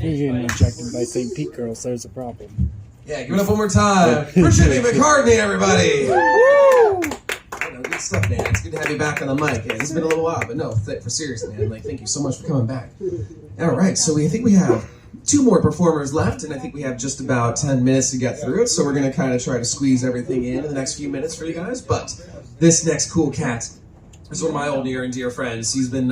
He's getting injected by St. Pete girl, so there's a problem. Yeah, give it up one more time for Jimmy McCartney, everybody. Woo! Good stuff, man. It's good to have you back on the mic. Yeah, it's been a little while, but no, for serious, man. Like, thank you so much for coming back. All right, so I think we have 2 more performers left, and I think we have just about 10 minutes to get through it, so we're going to kind of try to squeeze everything in the next few minutes for you guys. But this next cool cat is one of my old near and dear friends. He's been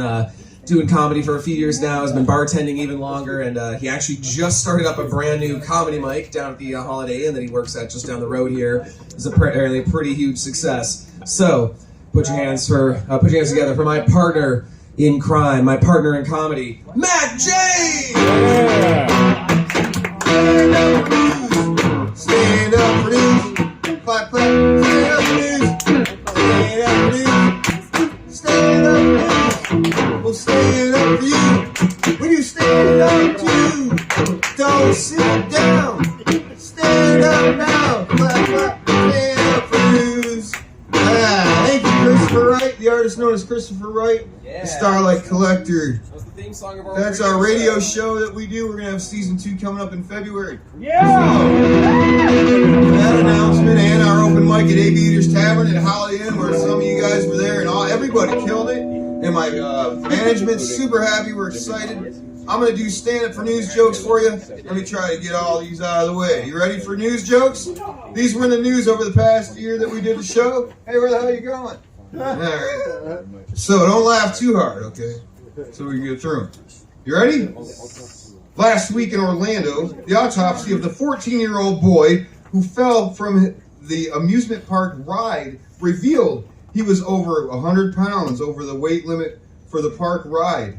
doing comedy for a few years now, has been bartending even longer, and he actually just started up a brand new comedy mic down at the Holiday Inn that he works at just down the road here. It's apparently a pretty huge success. So put your hands together for my partner in crime, my partner in comedy, Matt James! Stand up for news. Clap, clap. Stand up for news. Stand up for news. Stand up for news. We'll stand up for you. When you stand up too, don't sit down. Stand up now. Clap, clap. Stand up for news. Thank you, Christopher Wright, the artist known as Christopher Wright, the Starlight Collector. That's our radio show that we do. We're going to have season 2 coming up in February. Yeah! That announcement and our open mic at AB Eaters Tavern at Holiday Inn, where some of you guys were there, and everybody killed it. And my management's super happy. We're excited. I'm going to do stand-up for news jokes for you. Let me try to get all these out of the way. You ready for news jokes? These were in the news over the past year that we did the show. Hey, where the hell are you going? All right. So don't laugh too hard, okay? So we can get through them. You ready? Last week in Orlando, the autopsy of the 14-year-old boy who fell from the amusement park ride revealed he was over 100 pounds over the weight limit for the park ride.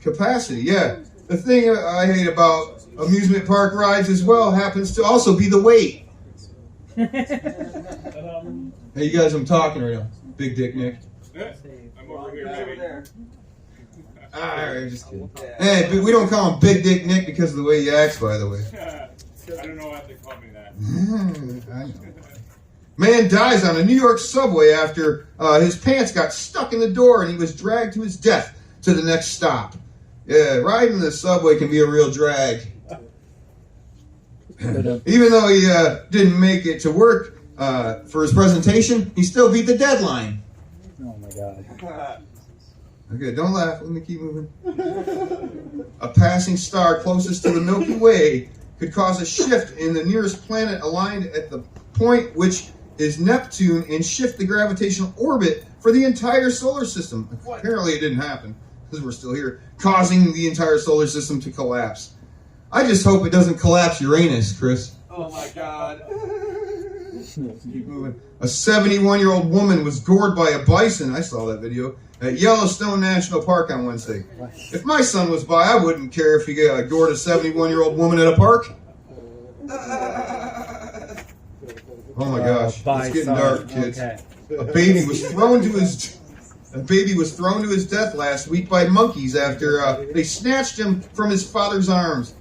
Capacity, yeah. The thing I hate about amusement park rides as well happens to also be the weight. Hey, you guys, I'm talking right now. Big Dick Nick. I'm over here, baby. Alright, just kidding. Hey, but we don't call him Big Dick Nick because of the way he acts, by the way. I don't know why they call me that. I know. Man dies on a New York subway after his pants got stuck in the door and he was dragged to his death to the next stop. Yeah, riding the subway can be a real drag. Even though he didn't make it to work for his presentation, he still beat the deadline. Oh my God. Okay, don't laugh. Let me keep moving. A passing star closest to the Milky Way could cause a shift in the nearest planet aligned at the point which is Neptune and shift the gravitational orbit for the entire solar system. Apparently it didn't happen because we're still here, causing the entire solar system to collapse. I just hope it doesn't collapse Uranus, Chris. Oh my God. Keep moving. A 71-year-old woman was gored by a bison. I saw that video at Yellowstone National Park on Wednesday. If my son was by, I wouldn't care if he gored a 71-year-old woman at a park. Oh my gosh, it's getting dark, kids. Okay. A baby was thrown to his death last week by monkeys after they snatched him from his father's arms.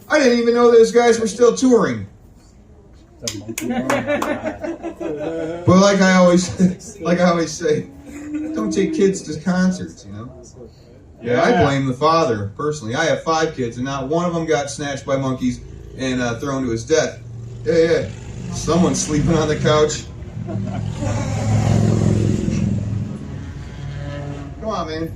I didn't even know those guys were still touring. But like I always say, don't take kids to concerts, you know? Yeah, I blame the father, personally. I have 5 kids, and not one of them got snatched by monkeys and thrown to his death. Yeah. Someone's sleeping on the couch. Come on, man.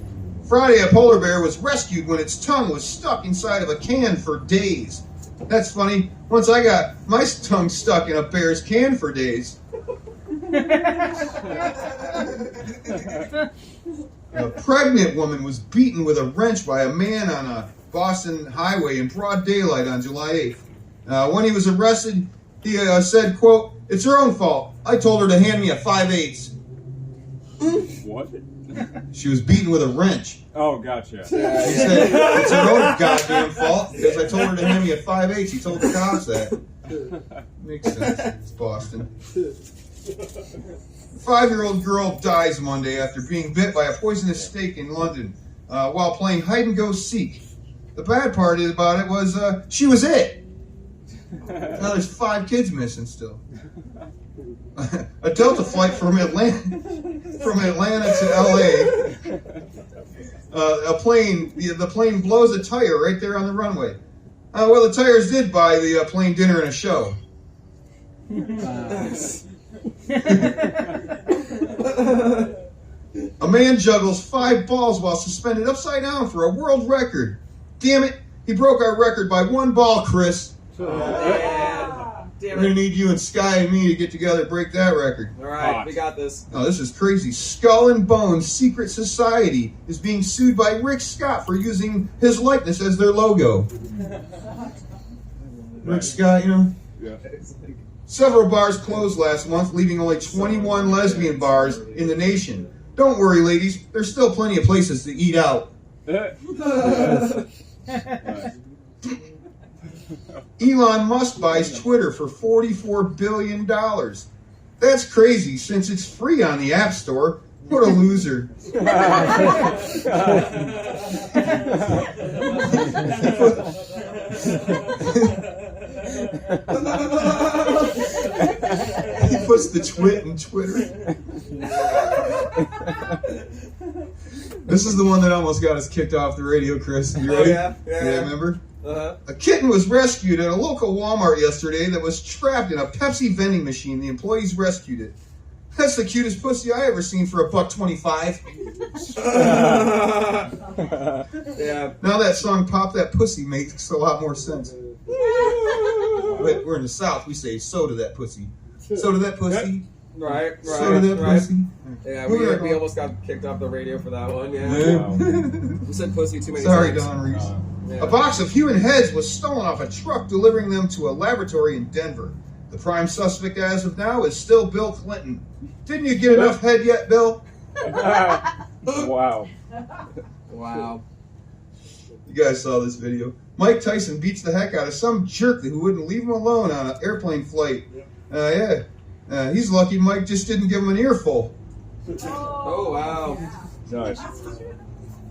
Friday, a polar bear was rescued when its tongue was stuck inside of a can for days. That's funny. Once I got my tongue stuck in a bear's can for days. A pregnant woman was beaten with a wrench by a man on a Boston highway in broad daylight on July 8th. When he was arrested, he said, quote, "It's her own fault. I told her to hand me a 5/8." What? She was beaten with a wrench. Oh, gotcha. He said, "It's her own goddamn fault because I told her to hand me a 5/8." He told the cops that. Makes sense. It's Boston. A 5-year-old girl dies Monday after being bit by a poisonous snake in London while playing hide and go seek. The bad part about it was she was it. Now there's 5 kids missing still. A Delta flight from Atlanta to LA a plane. The plane blows a tire right there on the runway. Well, the tires did buy the plane dinner and a show. A man juggles 5 balls while suspended upside down for a world record. Damn it, he broke our record by 1 ball, Chris. We're going to need you and Sky and me to get together and break that record. All right, we got this. Oh, this is crazy. Skull and Bones Secret Society is being sued by Rick Scott for using his likeness as their logo. Rick Scott, you know? Yeah. Several bars closed last month, leaving only 21 lesbian bars in the nation. Don't worry, ladies. There's still plenty of places to eat out. Elon Musk buys Twitter for $44 billion. That's crazy since it's free on the App Store. What a loser. He puts the twit in Twitter. This is the one that almost got us kicked off the radio, Chris. You ready? Yeah, remember? Uh-huh. A kitten was rescued at a local Walmart yesterday that was trapped in a Pepsi vending machine. The employees rescued it. That's the cutest pussy I ever seen for $1.25. Yeah. Now that song "Pop That Pussy" makes a lot more sense. But we're in the South. We say "soda that pussy." Soda that pussy. Right. Soda that pussy. Yeah, we almost got kicked off the radio for that one. Yeah. Yeah. We said pussy too many Sorry, times. Don Reese. Yeah. A box of human heads was stolen off a truck, delivering them to a laboratory in Denver. The prime suspect as of now is still Bill Clinton. Didn't you get enough head yet, Bill? Wow. Wow. You guys saw this video. Mike Tyson beats the heck out of some jerk who wouldn't leave him alone on an airplane flight. He's lucky Mike just didn't give him an earful. Oh, wow. Nice.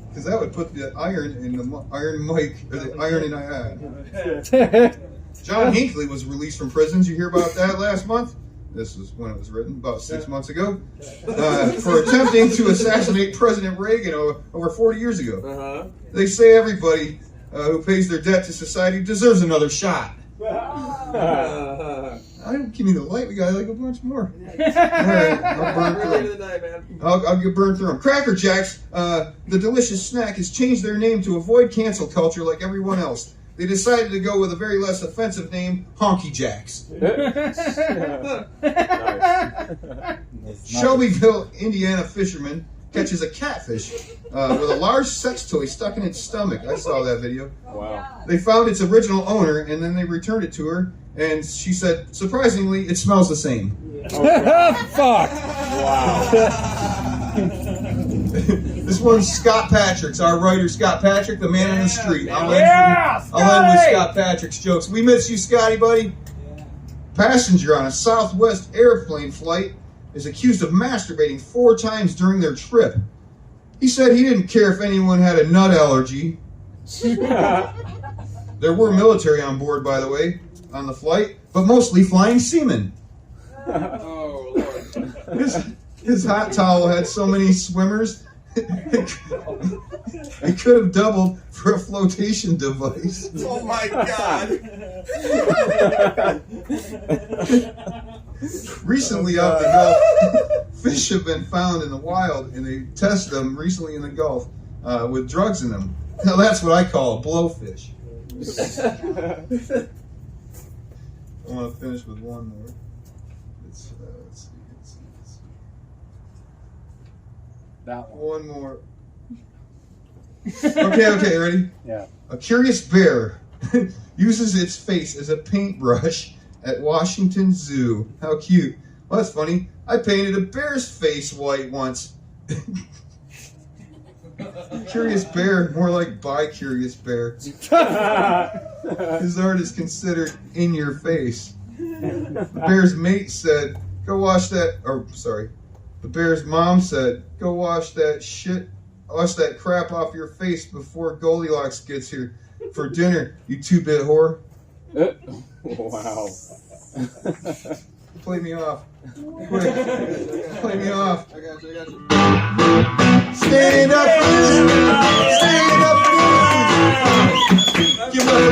Because that would put the iron in the Iron Mike, or the iron in John Hinckley was released from prison. Did you hear about that last month? This was when it was written, about 6 months ago. For attempting to assassinate President Reagan over 40 years ago. Uh-huh. They say everybody who pays their debt to society deserves another shot. I don't give me the light. We got like a bunch more. All right, I'll burn through Early in them. the night, man. I'll get burned through them. Cracker Jacks, the delicious snack, has changed their name to avoid cancel culture like everyone else. They decided to go with a very less offensive name, Honky Jacks. Shelbyville, Indiana fisherman catches a catfish with a large sex toy stuck in its stomach. I saw that video. Wow. They found its original owner, and then they returned it to her, and she said, surprisingly, it smells the same. Fuck! Wow. This one's Scott Patrick's, our writer Scott Patrick, the man on the street. I'll end with Scott Patrick's jokes. We miss you, Scotty, buddy. Passenger on a Southwest airplane flight is accused of masturbating 4 times during their trip. He said he didn't care if anyone had a nut allergy. There were military on board, by the way, on the flight, but mostly flying seamen. Oh, Lord. His hot towel had so many swimmers, it could have doubled for a flotation device. Oh, my God. Recently out the Gulf, fish have been found in the wild, and they tested them recently in the Gulf with drugs in them. Now that's what I call a blowfish. I want to finish with one more. Let's see. That one. One more. Okay, ready? Yeah. A curious bear uses its face as a paintbrush at Washington Zoo. How cute. Well, that's funny. I painted a bear's face white once. Curious bear, more like bi-curious bear. His art is considered in your face. The bear's mate said, go wash that, the bear's mom said, go wash that crap off your face before Goldilocks gets here for dinner, you 2-bit whore. Wow. Play me off. Quick. Play me off. I got you. Stand up for this.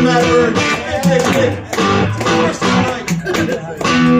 Matt Burns.